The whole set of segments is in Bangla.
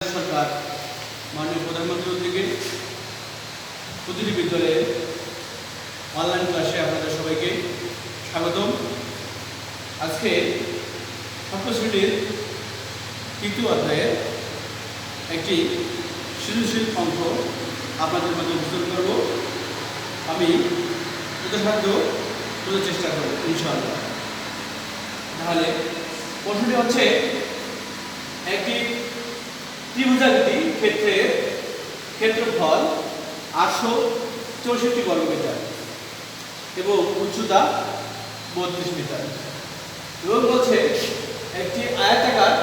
সরকার মাননীয় প্রধানমন্ত্রীর উদ্যোগে প্রতিটি বিদ্যালয়ে অনলাইন ক্লাসে আপনাদের সবাইকে স্বাগতম। আজকে সপ্তম শ্রেণীর তৃতীয় অধ্যায়ের একটি সৃজনশীল অঙ্ক আপনাদের মধ্যে উপস্থাপন করব। আমি যথাসাধ্য বোঝার চেষ্টা করব ইনশাআল্লাহ। তাহলে প্রশ্নটি হচ্ছে, একটি ত্রিভুজাকৃতি ক্ষেত্রের ক্ষেত্রফল 864 বর্গমিটার এবং উচ্চতা 32 মিটার এবং বলছে একটি আয়তাকার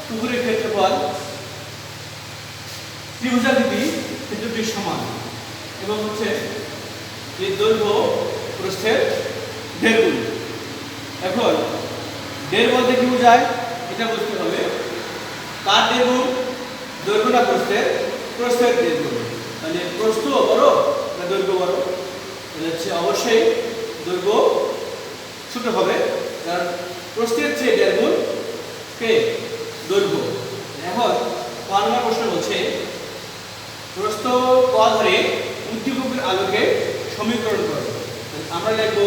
পুকুরের ক্ষেত্রফল ত্রিভুজাকৃতি ক্ষেত্রটির সমান এবং হচ্ছে এর দৈর্ঘ্য প্রস্থের 1.5 গুণ। এখন 1.5 বলতে কি বোঝায় এটা বুঝতে হবে। কার 1.5 গুণ? দৈর্ঘ্য না প্রস্থের? প্রস্থের 1.5 গুণ। মানে প্রস্থ বড় না দৈর্ঘ্য বড়? তাহলে হচ্ছে অবশ্যই দৈর্ঘ্য ছোট হবে, কারণ প্রস্থের চেয়ে 1.5 গুণ কে দৈর্ঘ্য। এখন 5 নম্বর প্রশ্ন বলছে, প্রস্থ ক ধরে উদ্দীপকের আলোকে সমীকরণ করো। আমরা লিখব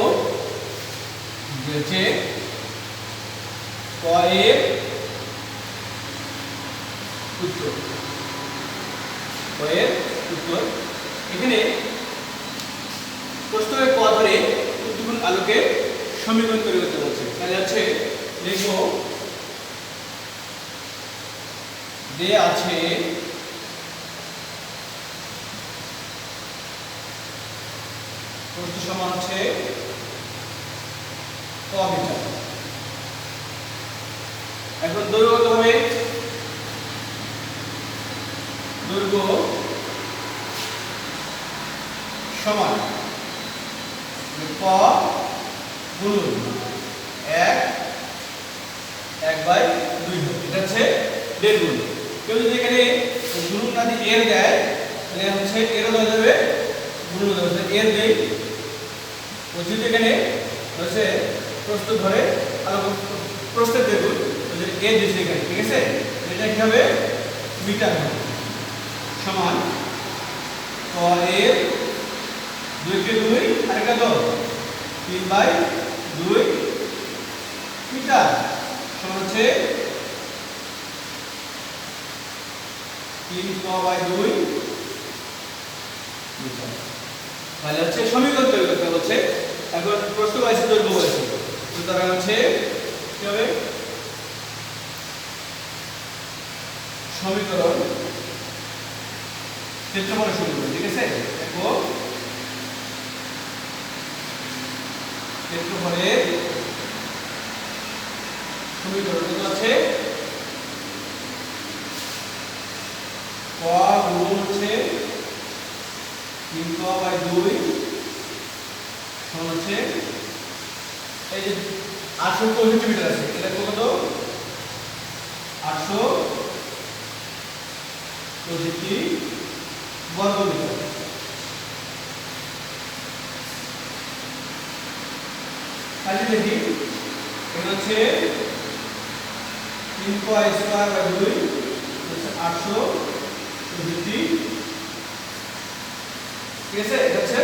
যে ক এর উত্তর। এখানে প্রশ্নের ক ধরে উদ্দীপক আলোকে সমীকরণ তৈরি করতে বলছে। তাহলে হচ্ছে লিখব যে আছে প্রস্থ সমান হচ্ছে ক মিটার। এখন দৈর্ঘ্য কত হবে? দৈর্ঘ্য সমান ক গুণ 1/2। এটা হচ্ছে 1.5 গুণ। কেউ যদি এখানে গুণ না দিয়ে এর দেয় তাহলে হচ্ছে এরও দেওয়া যাবে, গুণও দেওয়া যাবে। এর দেই বলছি, এখানে হচ্ছে প্রস্থ ধরে আর প্রস্থের 1.5 গুণ এর দিচ্ছে এখানে, ঠিক আছে? এটা কি হবে? মিটার হবে। সমান ক এর 2/2 আর এটা তো 3/2 মিটার সমান হচ্ছে 3q/2 মিটার। তাহলে হচ্ছে সমীকরণ তৈরি করতে বলছে। এখন প্রস্থ বলছে, দৈর্ঘ্য বলছে, সুতরাং হচ্ছে কি হবে? সমীকরণ ক্ষেত্রফলের সমীকরণ, ঠিক আছে? দেখো ক্ষেত্রফলের সমীকরণ কত আছে? ক গুণ হচ্ছে 3q/2 সমান হচ্ছে এই যে 864 মিটার আছে, এটা কত? 864 বর্গমিটার। তাহলে দেখি এটা হচ্ছে 3q²/2 হচ্ছে 864, ঠিক আছে? এটা হচ্ছে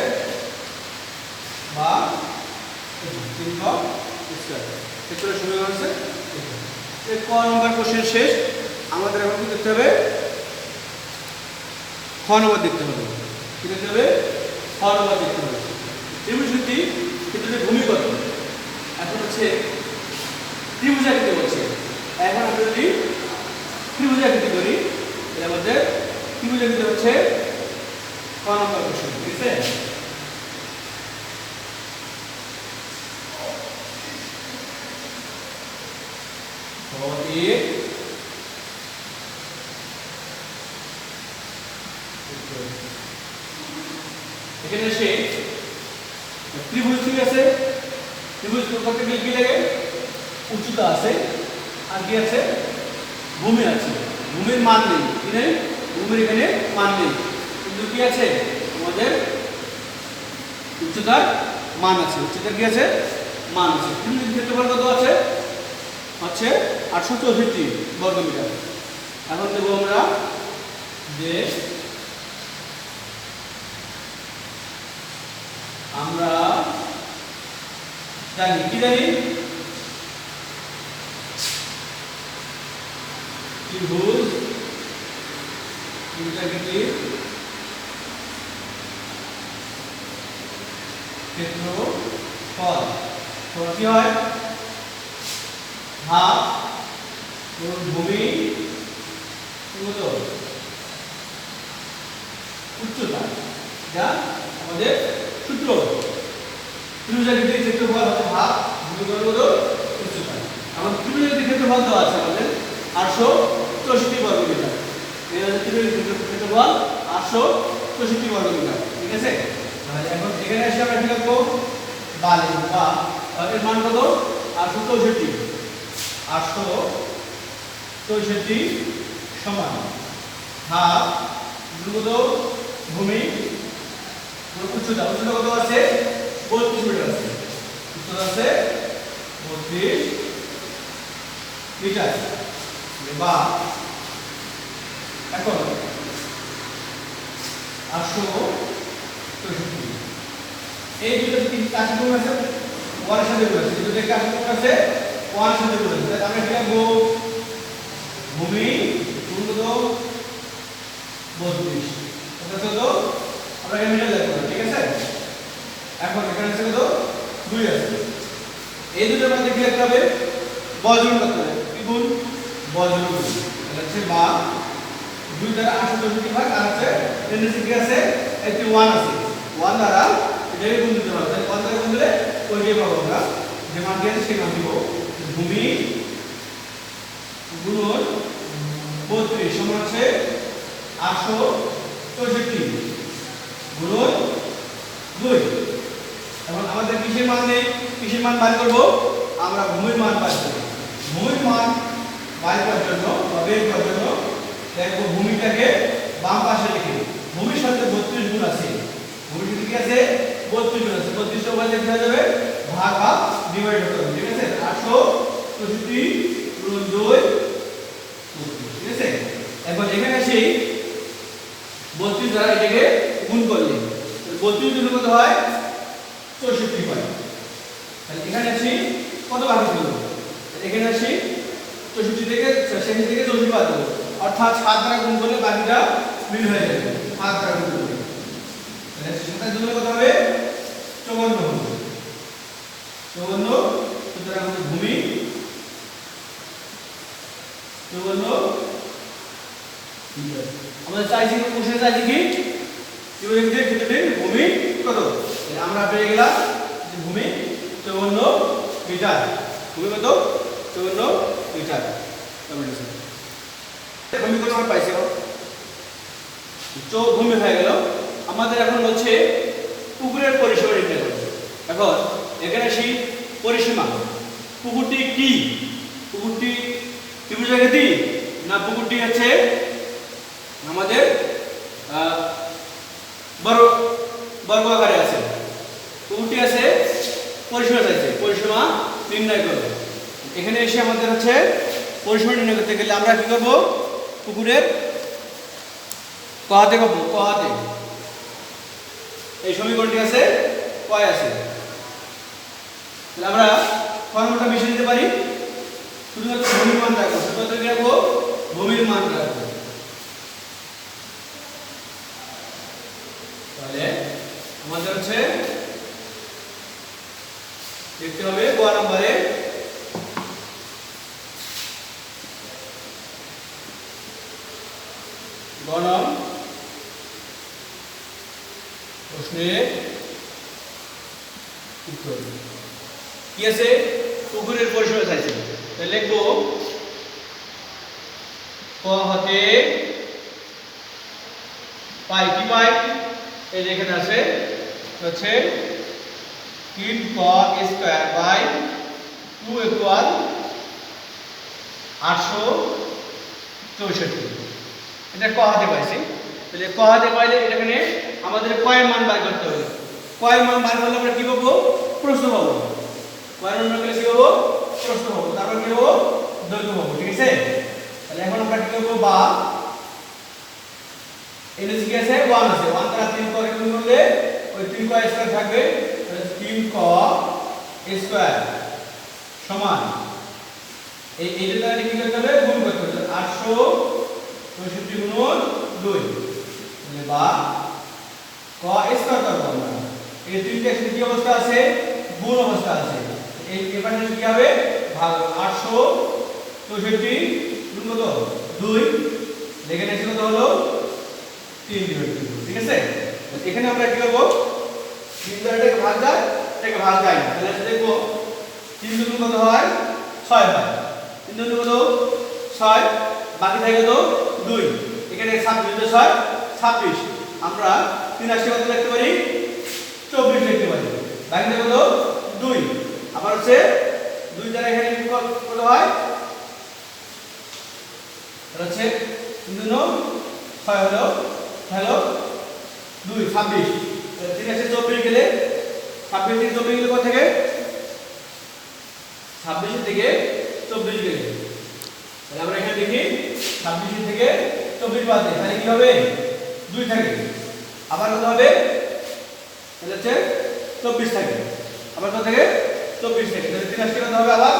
বা 3q²। ক্ষেত্রের সমীকরণ হচ্ছে এই ক নম্বর কোশ্চেন শেষ। আমাদের এখন কি দেখতে হবে? খ নম্বর দেখতে হবে। কি দেখতে হবে? খ নম্বর দেখতে হবে। ত্রিভুজাকৃতি ক্ষেত্রের ভূমি কত? এখন হচ্ছে ত্রিভুজাকৃতি বলছে। এখন আমরা যদি ত্রিভুজাকৃতি করি তাহলে আমাদের ত্রিভুজাকৃতি হচ্ছে ক নম্বর কোশ্চেন, ঠিক আছে? এখানে এসে ত্রিভুজ, ঠিক আছে? ত্রিভুজ করতে গেলে কি লাগে? উচ্চতা আছে আর কি আছে? ভূমি আছে। ভূমির মান নেই, কি নেই? ভূমির এখানে মান নেই, কিন্তু কি আছে? আমাদের উচ্চতার মান আছে। উচ্চতার কি আছে? মান আছে। ত্রিভুজের ক্ষেত্রফল কত আছে? হচ্ছে 864 বর্গমিটার। এখন দেবো আমরা যে আমরা জানি কি জানি ত্রিভুজ ত্রিভুজাকৃতির ক্ষেত্রফল কি হয় হাফ গুণ ভূমি কত উচ্চতা, যা আমাদের সূত্র। ত্রিভুজাকৃতির ক্ষেত্রফল হচ্ছে হাফ ভূমি গুণ কত উচ্চতা। আমাদের ত্রিভুজাকৃতির ক্ষেত্রফল দেওয়া আছে আমাদের 864 বর্গমিটার। এই হচ্ছে ত্রিভুজাকৃতির ক্ষেত্রফল 864 বর্গমিটার। ঠিক আছে, তাহলে এখন এখানে এসে আমরা কি লিখব বালি বা এর মান কত 864 সমান হাফ কত ভূমি উচ্চতা কত আছে 32 মিটার আছে, উচ্চতা আছে 32 মিটার। বা এখন 864 এই দুটো তিন কাছে কোণ আছে ওয়ার সাথে কোণ আছে, দুটো কাছে কোণ আছে ওয়ার সাথে কোণ আছে। তাহলে আমরা কি লিখব ভূমি কোণ কত 32 কত আমরা এখানে মিটার লিখব। ঠিক আছে, এখন এখানে আছে কত 2 আছে। এই দুটোর মধ্যে কি লিখতে হবে বজ্রগুণ করতে হবে। কি গুণ বজ্রগুণ, তাহলে হচ্ছে বা 2 দ্বারা 864 ভাগ আর আছে এর নিচে কি আছে একটি 1 আছে, 1 দ্বারা এটাকে গুণ দিতে হবে। তাহলে 1 দ্বারা গুণ দিলে ওইটাই পাবো আমরা, যে মান আছে সেই মান দিব। ভূমি গুণন 32 সমান হচ্ছে 864 গুণন 2। এখন আমাদের কিসের মান নেই, কিসের মান বের করব আমরা ভূমির মান বের করব। ভূমির মান বের করার জন্য বা বের করার জন্য দেখো ভূমিটাকে বাম পাশে লিখে, ভূমির সাথে 32 গুণ আছে, ভূমির সাথে কি আছে 32 গুণ আছে, 32 টা বলে লিখা যাবে ভাগ বা ডিভাইড করতে হবে। ঠিক আছে, 864 গুণ 2 ঠিক আছে। এখন এখানে আসি 32 দ্বারা এটাকে গুণ করলে 32 গুণ কত হয় 64 হয়। তাহলে এখানে আসি কত বাকি ছিল, এখানে আসি 64 থেকে 64 বাদ দেব, অর্থাৎ 7 দ্বারা গুণ করলে বাকিটা মিল হয়ে যাবে। 7 দ্বারা গুণ করলে তাহলে 7 দ্বারা কত হবে 54 হবে। 54 সুতরাং আমাদের ভূমি 54 আমাদের চাইছি কোশ্চেনে চাইছি কি ত্রিভুজাকৃতির ক্ষেত্রটির ভূমি কত, আমরা পেয়ে গেলাম যে ভূমি 54 মিটার। ভূমি কত 54 মিটার। ভূমি কত আমরা পাইছি, ভূমি হয়ে গেল। আমাদের এখন হচ্ছে পুকুরের পরিসীমা নির্ণয় করতে। এখন এখানে সেই পরিসীমা, পুকুরটি কি, পুকুরটি ত্রিভুজাকৃতি না পুকুরটি হচ্ছে আমাদের বর্গ আকারে আছে, পুকুরটি আছে পরিসীমা চাইছে, পরিসীমা নির্ণয় করবে। এখানে এসে আমাদের হচ্ছে পরিসীমা নির্ণয় করতে গেলে আমরা কি করব পুকুরের কহাতে পাবো, কহাতে এই সমীকরণটি আছে কয় আছে, তাহলে আমরা ফর্মুলাটা মিশিয়ে দিতে পারি। শুধুমাত্র ভূমির মান রাখবো, শুধুমাত্র কি রাখবো ভূমির মান রাখবো। তাহলে আমাদের হচ্ছে দেখতে হবে ক নম্বরে গণন প্রশ্নের উত্তর কি আছে, পুকুরের পরিসীমা চাইছে। তাহলে লিখবো ক হতে পাই, কি পাই এই যে এখানে আছে হচ্ছে 3 ক স্কয়ার বাই 2 ইকুয়াল 864, এটা ক হাতে পাইছি। তাহলে ক হাতে পাইলে এখানে আমাদের কয়ের মান বের করতে হবে। কয়ের মান বের করলে আমরা কি পাবো প্রস্থ পাবো, কয়ের মান বের করলে কি পাবো প্রস্থ পাবো, তারপর কি পাবো দৈর্ঘ্য পাবো। ঠিক আছে, এখন আমরা কি করব বা এর কি আছে 1 আছে 1 দ্বারা 3 করে গুণ করলে ওই 3 ক স্কয়ার থাকবে তাহলে 3 ক স্কয়ার সমান এইটা দ্বারা কি করতে হবে গুণ করতে হবে 865 গুণ 2 তাহলে বা ক স্কয়ার করব আমরা এই তিনটা একসাথে কি অবস্থা আছে গুণ অবস্থা আছে এই এবারে কি হবে ভাগ 865 গুণ কত 2 এখানে এসে কত হলো 3 ডিভাইড 2 ঠিক আছে এখানে আমরা কি করব 3 দ্বারা এটাকে ভাগ যায় এটাকে ভাগ যায় না তাহলে দেখো 3 গুণ কত হয় 6 হয় 3 গুণ কত 6 বাকি থাকে কত 2 এখানে 26 6 26 আমরা 3 আসে কত লিখতে পারি 24 লিখতে পারি বাকি থাকে কত 2 আবার হচ্ছে 2 দ্বারা এখানে কত হয় তাহলে হচ্ছে 3 গুণ 6 হলো হ্যালো 2 26 3 আসে 24 গেলে 26 থেকে 24 গেলে কত থেকে 26 থেকে 24 গেলে তাহলে আমরা এখানে দেখি 26 থেকে 24 বাদে তাহলে কি হবে 2 থাকে আবার কত হবে তাহলে হচ্ছে 24 থাকে আবার কত থাকে 24 থাকে তাহলে 3 আসে কত হবে আবার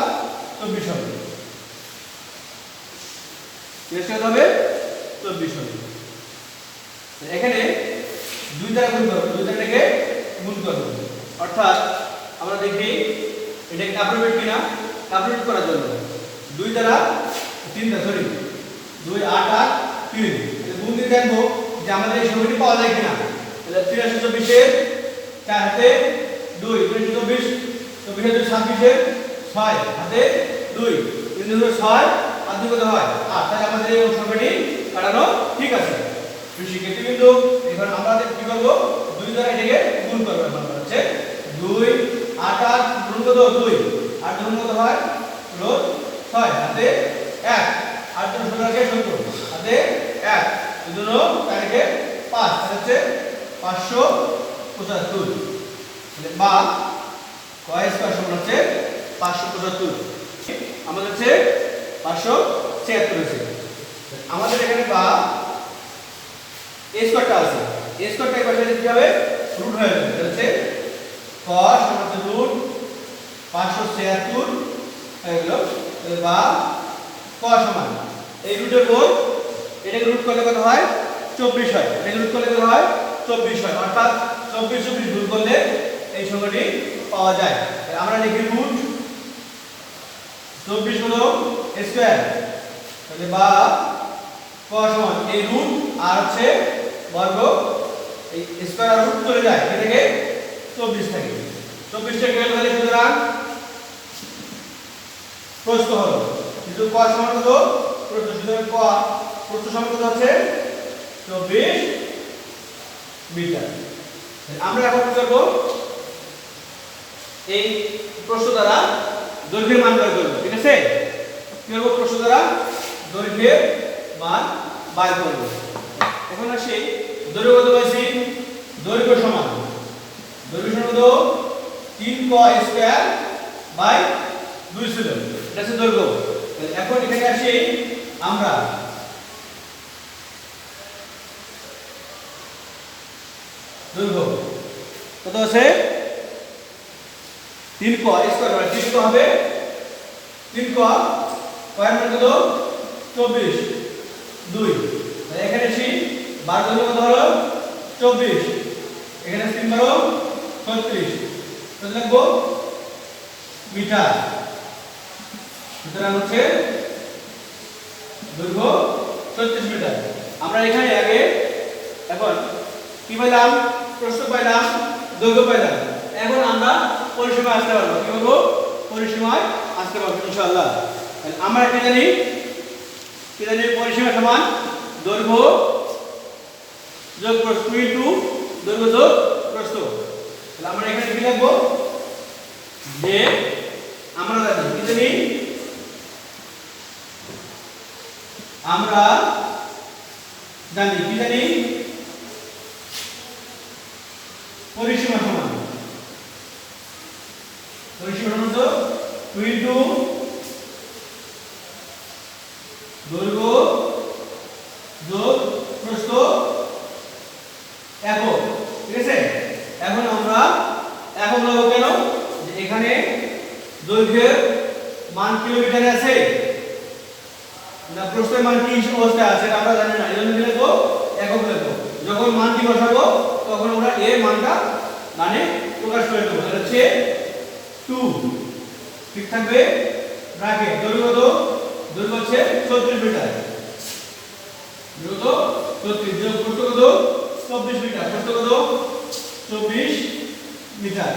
24 হবে 3 আসে কত হবে 24 হবে এখানে 2 দ্বারা গুণ করব 2 দ্বারা এটাকে গুণ করব অর্থাৎ আমরা দেখি এটা কাপড়েট কিনা কাপড়েট করার জন্য 2 দ্বারা 3 দ্বারা সরি 2 8 8 3 এটা গুণ দিয়ে দেখবো যে আমাদের এই সংখ্যাটি পাওয়া যায় কিনা তাহলে 324 এর 4 হাতে 2 324 24 এর 26 এর 6 হাতে 2 3 6 আর 2 কত হয় 8 তাহলে আমাদের এই সংখ্যাটি কাটানো ঠিক আছে শিক্ষার্থী বিন্দু এখন আমরা কি করব 2 দ্বারা এটাকে গুণ করব এখন হচ্ছে 2 8 8 গুণ কত 2 8 গুণ কত হয় হলো 6 হাতে 1 8 গুণ 16 কে 70 হাতে 1 দুনো তাহলে 5 তাহলে হচ্ছে 575 তাহলে বা কয় স্কয়ার সমান হচ্ছে 575 আমাদের হচ্ছে 576 আছে আমাদের এখানে বা a স্কয়ারটা আছে a স্কয়ারটা এই পাশে কি হবে রুট হয়ে যাবে হচ্ছে cos সমান রুট 576 হয়ে গেল বা cos সমান এই রুটের বোর্ড এটাকে রুট করলে কত হয় 24 হয় এটাকে রুট করলে কত হয় 24 হয় অর্থাৎ 24 24 রুট করলে এই সংখ্যাটি পাওয়া যায় আমরা লিখি রুট 24 হলো স্কয়ার তাহলে বা cos সমান এই রুট আর হচ্ছে বর্গ এই স্কয়ার আর রুট চলে যায় এটাকে 24 থাকে 24 টা গেল তাহলে সুতরাং প্রস্থ হলো কিন্তু cos সমান কত প্রস্থ সুতরাং প্রস্থ সমান কত হচ্ছে 24 মিটার আমরা এখন কি করব এই প্রস্থ দ্বারা দৈর্ঘ্যের মান বের করব ঠিক আছে কি করব প্রস্থ দ্বারা দৈর্ঘ্যের মান বের করব এখন আসি দৈর্ঘ্য কত পাইছি দৈর্ঘ্য সমান কত 3 cos স্কয়ার বাই 2 ছিল এটা হচ্ছে দৈর্ঘ্য এখন এখানে আসি আমরা দৈর্ঘ্য কত আছে 3 cos স্কয়ার মানে 3 কত হবে 3 cos স্কয়ার মানে কত 24 2 এখানে আসি 12 দৈর্ঘ্য কত হলো 24 এখানে 3 বারো 36 কত লিখবো মিটার সুতরাং হচ্ছে দৈর্ঘ্য 36 মিটার আমরা এখানে আগে এখন কি পাইলাম প্রস্থ পাইলাম দৈর্ঘ্য পাইলাম এখন আমরা পরিসীমায় আসতে পারবো কি বলবো পরিসীমায় আসতে পারবো ইনশাআল্লাহ আমরা কি জানি পরিসীমা সমান দৈর্ঘ্য যোগ প্রস্থ ইনটু দৈর্ঘ্য যোগ প্রস্থ তাহলে আমরা এখানে কি লিখব যে আমরা জানি কি জানি আমরা জানি কি জানি পরিসীমা সমান তো 2 ইনটু দৈর্ঘ্য প্রস্থ একক। ঠিক আছে, এখন আমরা একক নেব কেন, যে এখানে দৈর্ঘ্যের মান কিলোমিটারে আছে না প্রস্থের মান কি অবস্থায় আছে আমরা জানি না, এজন্য কি লিখব একক লিখব। যখন মানটি বসাবো তখন আমরা এর মানটা মানে প্রকাশ করে দেব। তাহলে হচ্ছে 2 ঠিক থাকবে ব্র্যাকেট। দৈর্ঘ্য হচ্ছে 34 মিটার, দৈর্ঘ্য 34, প্রস্থ কত 24 মিটার, প্রস্থ কত 24 মিটার।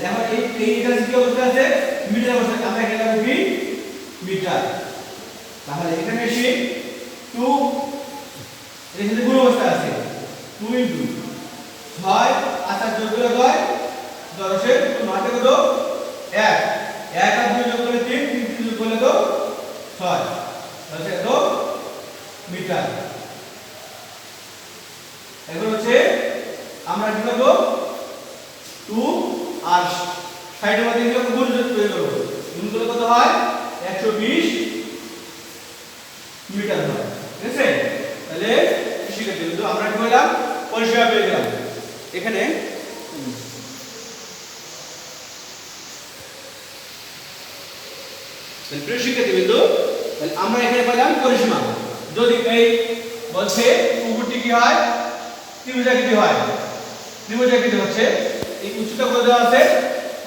এখন এইটা কি অবস্থা আছে মিটার অবস্থা, আমরা এখানে লিখব মিটার। তাহলে এখানে এসে 2 এর সাথে গুণ অবস্থা আছে 2 ইনটু 6 আচ্ছা যোগ করে 10 এর 9 কত 1 1 আর 2 যোগ করলে 3 3 যোগ করলে তো 6 তাহলে কত মিটার। এখন হচ্ছে আমরা কি করব 2 আর 60 এর মধ্যে গুণ তৈরি করব, গুণ করলে কত হয় 120 মিটার হয়। ঠিক আছে, তাহলে শিক্ষার্থী বন্ধু আমরা কি করলাম পরিসীমা পেয়ে গেলাম। এখানে প্রিয় শিক্ষার্থী বন্ধু তাহলে আমরা এখানে পেলাম পরিসীমা। যদি এই বলছে উপরটি কি হয় ত্রিভুজাকৃতি হয়, ত্রিভুজাকৃতি হচ্ছে এই উচ্চতা কত দেওয়া আছে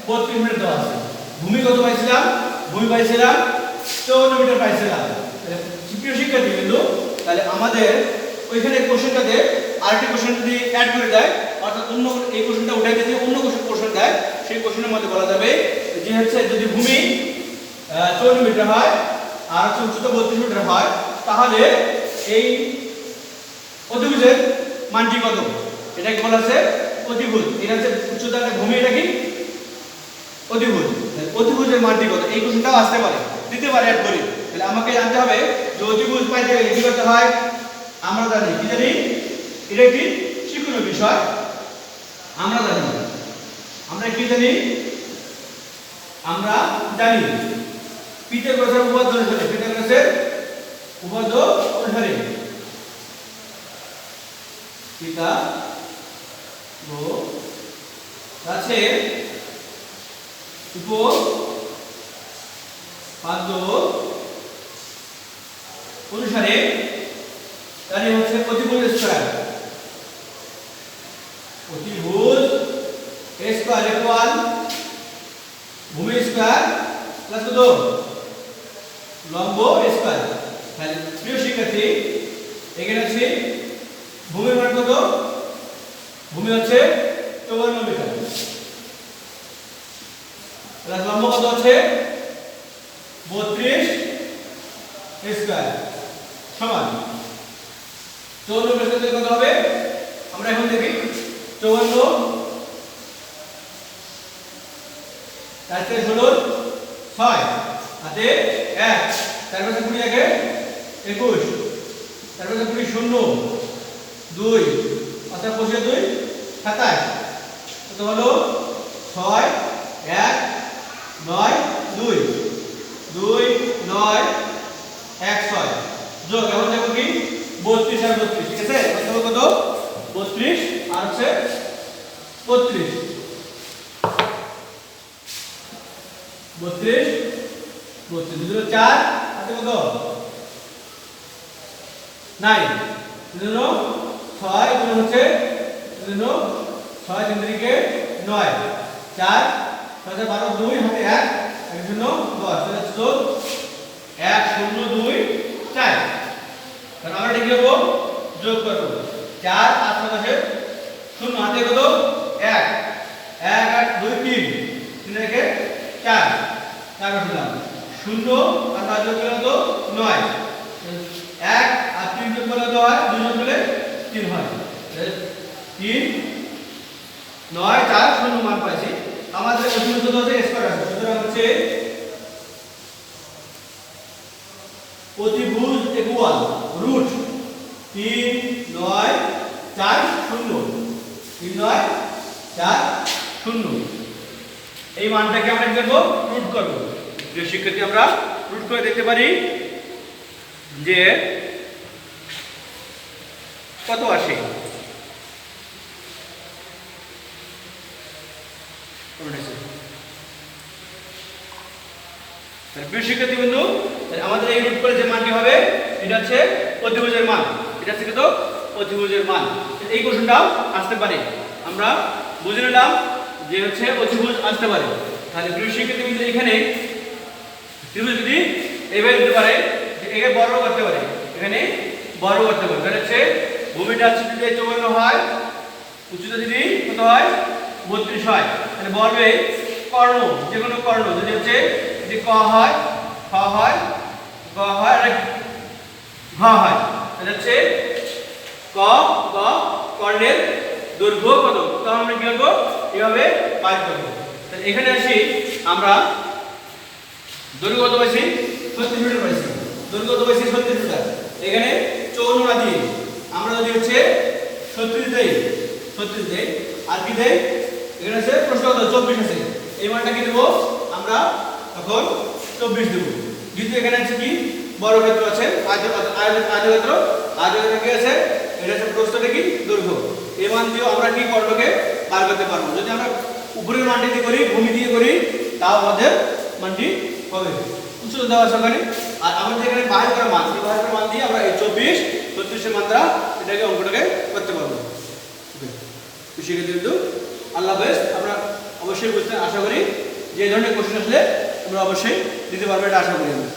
32 মিটার দেওয়া আছে। ভূমি কত পাইছিলাম, ভূমি পাইছিলাম 54 মিটার পাইছিলাম। প্রিয় শিক্ষার্থী বিন্দু তাহলে আমাদের ওইখানে কোশ্চেনটাতে আরেকটি কোশ্চেন যদি অ্যাড করে দেয়, অর্থাৎ অন্য এই কোশ্চেনটা উঠাই দিয়ে অন্য কোশ্চেন দেয়, সেই কোশ্চেনের মধ্যে বলা যাবে যে হচ্ছে যদি ভূমি 54 মিটার হয় আর উচ্চতা 32 মিটার হয় তাহলে এই অতিভুজের মানটি কত, এটাকে বলা আছে অতিভুজ। এটা হচ্ছে উচ্চতা ভূমি, এটা কি অতিভুজ, অতিভুজের মানটি কত এই কোশ্চেনটাও আসতে পারে, দিতে পারে অ্যাড করে। তাহলে আমাকে জানতে হবে যে অতিভুজ পাইতে গেলে কি করতে হয়, আমরা জানি কি জানি এটা একটি শিক্ষণীয় বিষয়। আমরা কি জানি পিথাগোরাসের উপপাদ্য অনুসারে, পিথাগোরাসের উপপাদ্য অনুসারে পিথাগোরাসের উপপাদ্য অনুসারে তাহলে হচ্ছে অতিভুজ স্কয়ার, অতিভুজ স্কয়ার ইকুয়াল ভূমি স্কয়ার প্লাস কত লম্ব স্কয়ার। তাহলে প্রিয় শিক্ষার্থী এখানে আছে ভূমির মান কত, ভূমি হচ্ছে 54 মিটার প্লাস লম্ব কত হচ্ছে 32 স্কয়ার সমান 54 মিটার কত হবে, আমরা এখন দেখি 54 তাতে 16 6 হাতে 1 তারপরে 20 আগে 21 তারপরে 20 0 2 আচ্ছা 25 2 27 কত হলো 6 1 9 2 2 9 1 6 যোগ এখন দেখো কি 32 আর 32 ঠিক আছে, কত 32 আর হচ্ছে 32 32 দুটো 4 হাতে কত 9 দুটো 6 দুটো হচ্ছে দুটো 6 3 থেকে 9 4 6 12 2 হাতে 1 এর জন্য 10 তাহলে যোগ 1 0 2 4 তাহলে আমরা কি করব যোগ করব 4 8 পাশে 0 হাতে কত 1 1 8 2 3 3 থেকে 4 তারপর দিলাম 0 আর 5 যোগ করলে তো 9 1 আর 3 যোগ করলে তো হয় 2 যোগ করলে 3 হয় 3 9 4 0 মান পাইছি। আমাদের অতিভুজ কত আছে স্কয়ার আছে, সুতরাং হচ্ছে অতিভুজ ইকুয়াল রুট 3 9 4 0 3 9 4 0 এই মানটাকে আমরা কি করব রুট করব। যে শিক্ষার্থী আমরা রুট করে দেখতে পারি যে কত আসে? প্রিয় শিক্ষার্থী বিন্দু, আমাদের এই রুট করে যে মানটি হবে এটা হচ্ছে অতিভুজের মান। এটা হচ্ছে কত? অতিভুজের মান। এই কোশ্চেনটাও আসতে পারে, আমরা বুঝে নিলাম যে হচ্ছে অতিভুজ আসতে পারে। তাহলে প্রিয় শিক্ষার্থী বিন্দু, এখানে ত্রিভুজ যদি এইভাবে দিতে পারে যে একে বর্গ করতে পারে, এখানে বর্গ করতে পারে, তাহলে হচ্ছে ভূমিটা হচ্ছে যদি 54 হয়, উচ্চতা যদি কত হয় 32 হয়, তাহলে বলবে কর্ণ, যে কোনো কর্ণ যদি হচ্ছে যদি ক হয়, খ হয়, গ হয় আর ঘ হয়, তাহলে হচ্ছে ক গ কর্ণের দৈর্ঘ্য কত, তো আমরা কি করব এভাবে পাই করব। তাহলে এখানে আসি আমরা দৈর্ঘ্য কত পাইছি 36 মিটার পাইছি, দৈর্ঘ্য কত পাইছি 36 মিটার। এখানে 54 না দিয়ে আমরা যদি হচ্ছে 36 দেই, 36 দেই আর কি দেই, এখানে আছে প্রশ্ন কত 24 আছে, এই মানটা কি দেব আমরা তখন 24 দেব। যেহেতু এখানে আছে কি বর্গক্ষেত্র আছে, আয়তক্ষেত্র, আয়তক্ষেত্র কি আছে, এটা হচ্ছে প্রস্থটা কি দৈর্ঘ্য, এই মান দিয়ে আমরা কি কর্ণকে বার করতে পারবো। যদি আমরা উপরের মানটি দিয়ে করি, ভূমি দিয়ে করি, তাও আমাদের মানটি হবে। উচ্চতা দেওয়া আছে ওখানে, আর আমাদের এখানে বাহির করা মান, এই বাহির করা মান দিয়ে আমরা এই 24 36 এর মাত্রা এটাকে অঙ্কটাকে করতে পারবো। শিক্ষার্থী বিন্দু, আল্লাহ হাফেজ। আমরা অবশ্যই বুঝতে আশা করি যে এই ধরনের কোশ্চেন আসলে আমরা অবশ্যই দিতে পারবো, এটা আশা করি আমরা।